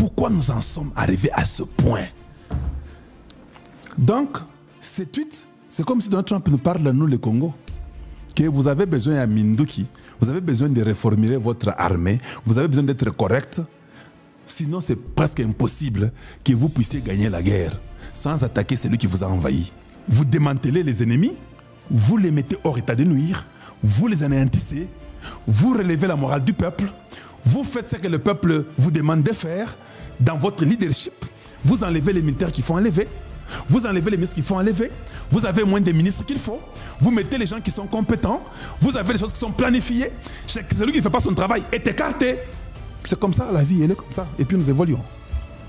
Pourquoi nous en sommes arrivés à ce point? Donc, ces tweets, c'est comme si Donald Trump nous parle à nous, le Congo, que vous avez besoin à Minduki, vous avez besoin de réformer votre armée, vous avez besoin d'être correct. Sinon, c'est presque impossible que vous puissiez gagner la guerre sans attaquer celui qui vous a envahi. Vous démantelez les ennemis, vous les mettez hors état de nuire, vous les anéantissez, vous relevez la morale du peuple, vous faites ce que le peuple vous demande de faire dans votre leadership, vous enlevez les militaires qu'il faut enlever, vous enlevez les ministres qu'il faut enlever, vous avez moins de ministres qu'il faut, vous mettez les gens qui sont compétents, vous avez les choses qui sont planifiées, celui qui ne fait pas son travail est écarté. C'est comme ça la vie, elle est comme ça, et puis nous évoluons.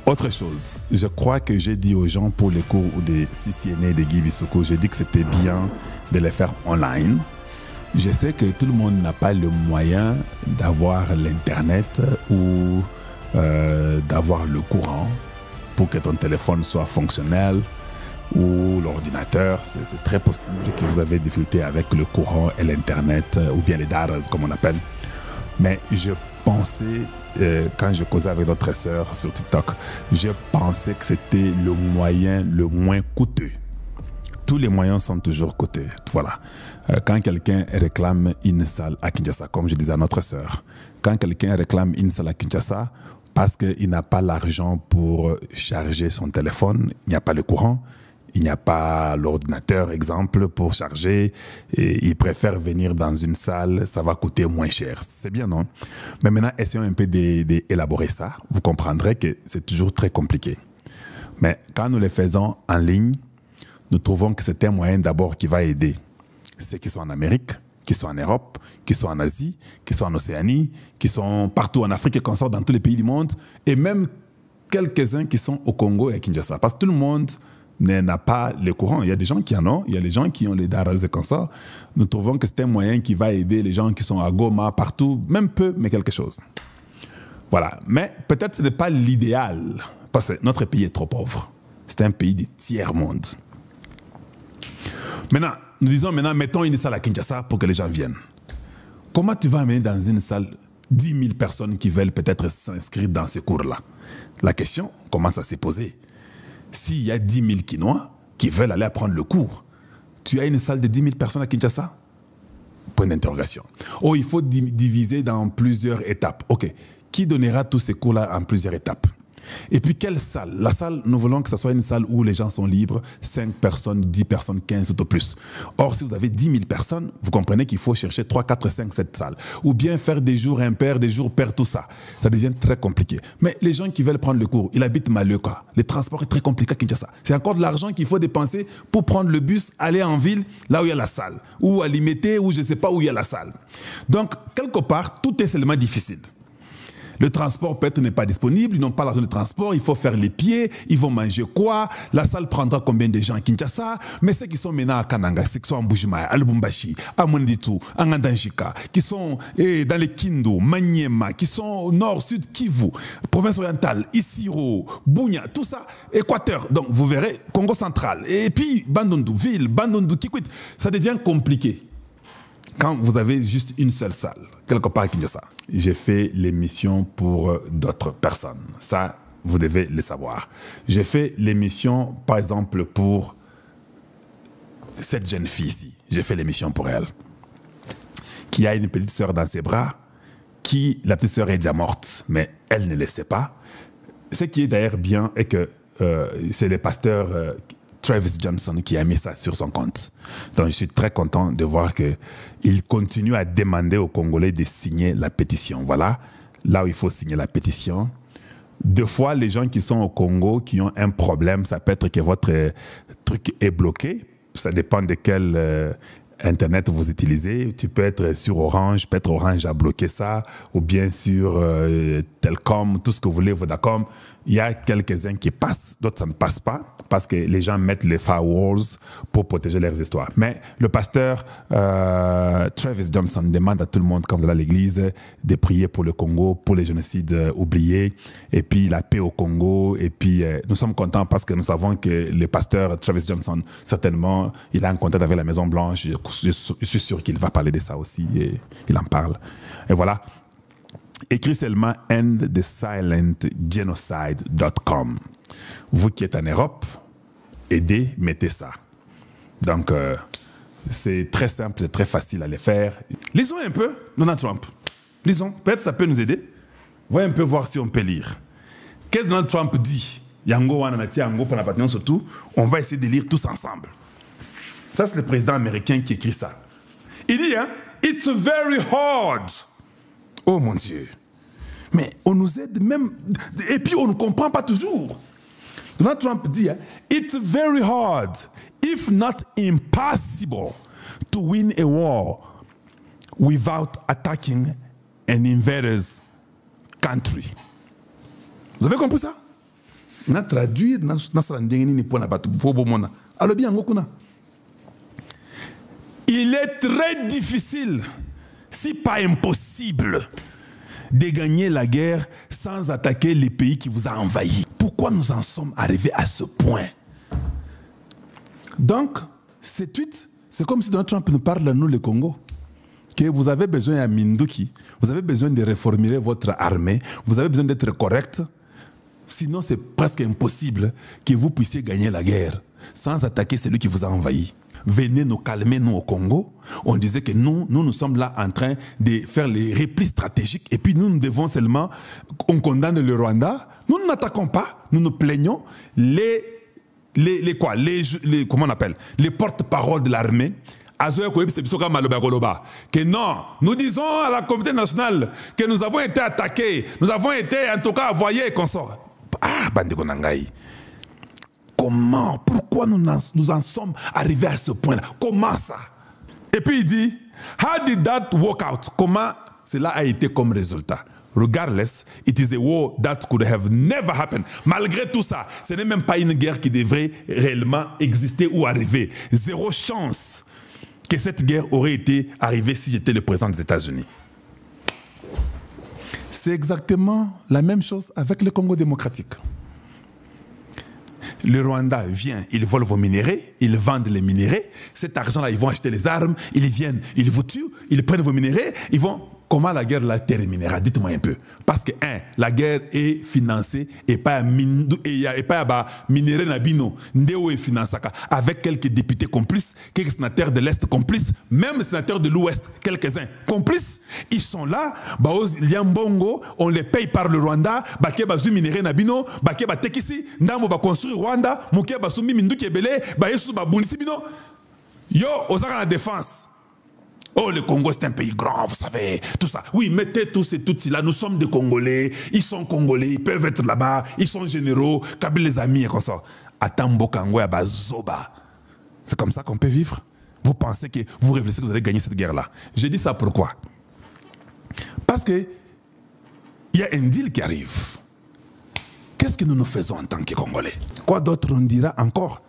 Autre chose, je crois que j'ai dit aux gens pour les cours des CCNA et de Guy Bissoko, j'ai dit que c'était bien de les faire online. Je sais que tout le monde n'a pas le moyen d'avoir l'internet ou d'avoir le courant pour que ton téléphone soit fonctionnel ou l'ordinateur. C'est très possible que vous avez des difficultés avec le courant et l'internet ou bien les datas comme on appelle. Mais je pensais, quand je causais avec notre sœur sur TikTok, je pensais que c'était le moyen le moins coûteux. Tous les moyens sont toujours coûteux. Voilà. Quand quelqu'un réclame une salle à Kinshasa, comme je disais à notre sœur, quand quelqu'un réclame une salle à Kinshasa parce qu'il n'a pas l'argent pour charger son téléphone, il n'y a pas le courant, il n'y a pas l'ordinateur, exemple, pour charger, et il préfère venir dans une salle, ça va coûter moins cher. C'est bien, non? Mais maintenant, essayons un peu d'élaborer ça. Vous comprendrez que c'est toujours très compliqué. Mais quand nous le faisons en ligne, nous trouvons que c'est un moyen d'abord qui va aider ceux qui sont en Amérique, qui sont en Europe, qui sont en Asie, qui sont en Océanie, qui sont partout en Afrique et qu'on sort dans tous les pays du monde, et même quelques-uns qui sont au Congo et à Kinshasa. Parce que tout le monde n'a pas le courant. Il y a des gens qui en ont, il y a les gens qui ont les daras et comme ça. Nous trouvons que c'est un moyen qui va aider les gens qui sont à Goma, partout, même peu, mais quelque chose. Voilà. Mais peut-être que ce n'est pas l'idéal, parce que notre pays est trop pauvre. C'est un pays du tiers-monde. Maintenant, nous disons maintenant, mettons une salle à Kinshasa pour que les gens viennent. Comment tu vas amener dans une salle 10 000 personnes qui veulent peut-être s'inscrire dans ces cours-là? La question commence à se poser. S'il y a 10 000 Kinois qui veulent aller apprendre le cours, tu as une salle de 10 000 personnes à Kinshasa? Point d'interrogation. Oh, il faut diviser dans plusieurs étapes. OK. Qui donnera tous ces cours-là en plusieurs étapes? Et puis, quelle salle? La salle, nous voulons que ce soit une salle où les gens sont libres, 5 personnes, 10 personnes, 15 tout au plus. Or, si vous avez 10 000 personnes, vous comprenez qu'il faut chercher 3, 4, 5, 7 salles. Ou bien faire des jours impairs, des jours pairs, tout ça. Ça devient très compliqué. Mais les gens qui veulent prendre le cours, ils habitent Malioka. Le transport est très compliqué à Kinshasa. C'est encore de l'argent qu'il faut dépenser pour prendre le bus, aller en ville, là où il y a la salle. Ou à Limité, ou je ne sais pas où il y a la salle. Donc, quelque part, tout est seulement difficile. Le transport peut-être n'est pas disponible, ils n'ont pas l'argent de transport, il faut faire les pieds, ils vont manger quoi? La salle prendra combien de gens à Kinshasa? Mais ceux qui sont maintenant à Kananga, ceux qui sont à Mbujimaya, à Lubumbashi, à Monditu, à Ngandanjika, qui sont dans les Kindu, Maniema, qui sont au nord, sud, Kivu, province orientale, Isiro, Bunia, tout ça, Équateur. Donc vous verrez, Congo central. Et puis Bandundu, ville, Bandundu, Kikwit, ça devient compliqué. Quand vous avez juste une seule salle, quelque part à Kinshasa, j'ai fait l'émission pour d'autres personnes. Ça, vous devez le savoir. J'ai fait l'émission, par exemple, pour cette jeune fille ici. J'ai fait l'émission pour elle. Qui a une petite sœur dans ses bras, la petite sœur est déjà morte, mais elle ne le sait pas. Ce qui est d'ailleurs bien est que c'est le pasteur Travis Johnson qui a mis ça sur son compte. Donc je suis très content de voir qu'il continue à demander aux Congolais de signer la pétition. Voilà, là où il faut signer la pétition. Deux fois, les gens qui sont au Congo, qui ont un problème, ça peut être que votre truc est bloqué. Ça dépend de quel Internet vous utilisez. Tu peux être sur Orange, peut-être Orange a bloqué ça, ou bien sur Telcom, tout ce que vous voulez, Vodacom. Il y a quelques-uns qui passent, d'autres ça ne passe pas, parce que les gens mettent les firewalls pour protéger leurs histoires. Mais le pasteur Travis Johnson demande à tout le monde, quand vous allez à l'église, de prier pour le Congo, pour les génocides oubliés, et puis la paix au Congo. Et puis nous sommes contents parce que nous savons que le pasteur Travis Johnson, certainement, il a un contact avec la Maison Blanche. Je suis sûr qu'il va parler de ça aussi, et il en parle. Et voilà. Écris seulement endthesilentgenocide.com. Vous qui êtes en Europe, aidez, mettez ça. Donc, c'est très simple, c'est très facile à le faire. Lisons un peu Donald Trump. Lisons, peut-être ça peut nous aider. Voyons un peu voir si on peut lire. Qu'est-ce que Donald Trump dit? Surtout, on va essayer de lire tous ensemble. Ça, c'est le président américain qui écrit ça. Il dit, hein, it's very hard. Oh mon Dieu. Mais on nous aide même, et puis on ne comprend pas toujours. Donald Trump dit, hein, it's very hard, if not impossible, to win a war without attacking an invader's country. Vous avez compris ça? On a traduit dans il est très difficile, si pas impossible, de gagner la guerre sans attaquer les pays qui vous ont envahi. Pourquoi nous en sommes arrivés à ce point? Donc, ces tweets, c'est comme si Donald Trump nous parle à nous, le Congo, que vous avez besoin à Minduki, vous avez besoin de réformer votre armée, vous avez besoin d'être correct, sinon c'est presque impossible que vous puissiez gagner la guerre sans attaquer celui qui vous a envahi. Venez nous calmer, nous, au Congo. On disait que nous sommes là en train de faire les replis stratégiques et puis nous devons seulement, on condamne le Rwanda. Nous n'attaquons pas, nous nous plaignons. Comment on appelle? Les porte-paroles de l'armée. Que non, nous disons à la communauté nationale que nous avons été attaqués, nous avons été en tout cas envoyés et consorts. Ah, Bandeko Nangaï. Comment? Pourquoi nous en sommes arrivés à ce point-là? Comment ça? Et puis il dit, how did that work out? Comment cela a été comme résultat? Regardless, it is a war that could have never happened. Malgré tout ça, ce n'est même pas une guerre qui devrait réellement exister ou arriver. Zéro chance que cette guerre aurait été arrivée si j'étais le président des États-Unis. C'est exactement la même chose avec le Congo démocratique. Le Rwanda vient, ils volent vos minéraux, ils vendent les minéraux. Cet argent-là, ils vont acheter les armes, ils viennent, ils vous tuent, ils prennent vos minéraux, ils vont... Comment la guerre la terminera? Dites-moi un peu. Parce que, la guerre est financée et pas minéraux nabino, ndeo est financée avec quelques députés complices, quelques sénateurs de l'Est complices, même les sénateurs de l'Ouest, quelques-uns complices. Ils sont là, Liambongo, on les paye par le Rwanda, baké bazu minéraux nabino, baké batekisi, ndamo ba construire Rwanda, mouké basumi mindu kebele, bayesu babunisi bino. Yo, osaka la défense. Oh, le Congo, c'est un pays grand, vous savez, tout ça. Oui, mettez tous et toutes là. Nous sommes des Congolais, ils sont Congolais, ils peuvent être là-bas, ils sont généraux, Kabila les amis et comme ça. Atambo Kangwe Abazoba. C'est comme ça qu'on peut vivre. Vous pensez que vous réfléchissez que vous allez gagner cette guerre-là. Je dis ça pourquoi? Parce que il y a un deal qui arrive. Qu'est-ce que nous faisons en tant que Congolais? Quoi d'autre on dira encore?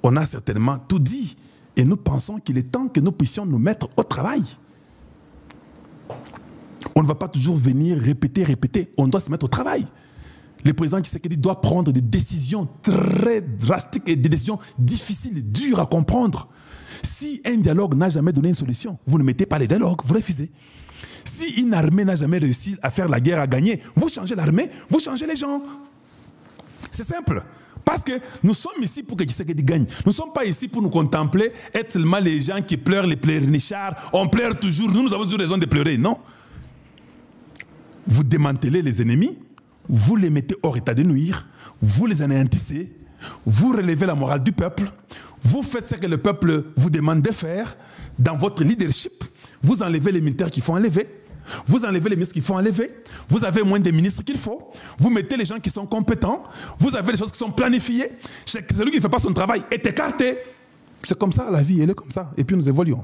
On a certainement tout dit. Et nous pensons qu'il est temps que nous puissions nous mettre au travail. On ne va pas toujours venir répéter. On doit se mettre au travail. Le président Tshisekedi doit prendre des décisions très drastiques et des décisions difficiles et dures à comprendre. Si un dialogue n'a jamais donné une solution, vous ne mettez pas les dialogues, vous refusez. Si une armée n'a jamais réussi à faire la guerre, à gagner, vous changez l'armée, vous changez les gens. C'est simple. Parce que nous sommes ici pour que Tshisekedi gagne. Nous ne sommes pas ici pour nous contempler, être seulement les gens qui pleurent, les pleurnichards. On pleure toujours. Nous avons toujours raison de pleurer. Non. Vous démantelez les ennemis, vous les mettez hors état de nuire, vous les anéantissez, vous relevez la morale du peuple, vous faites ce que le peuple vous demande de faire dans votre leadership, vous enlevez les militaires qu'il faut enlever. Vous enlevez les ministres qu'il faut enlever. Vous avez moins de ministres qu'il faut. Vous mettez les gens qui sont compétents. Vous avez les choses qui sont planifiées. Celui qui ne fait pas son travail est écarté. C'est comme ça, la vie, elle est comme ça. Et puis nous évoluons.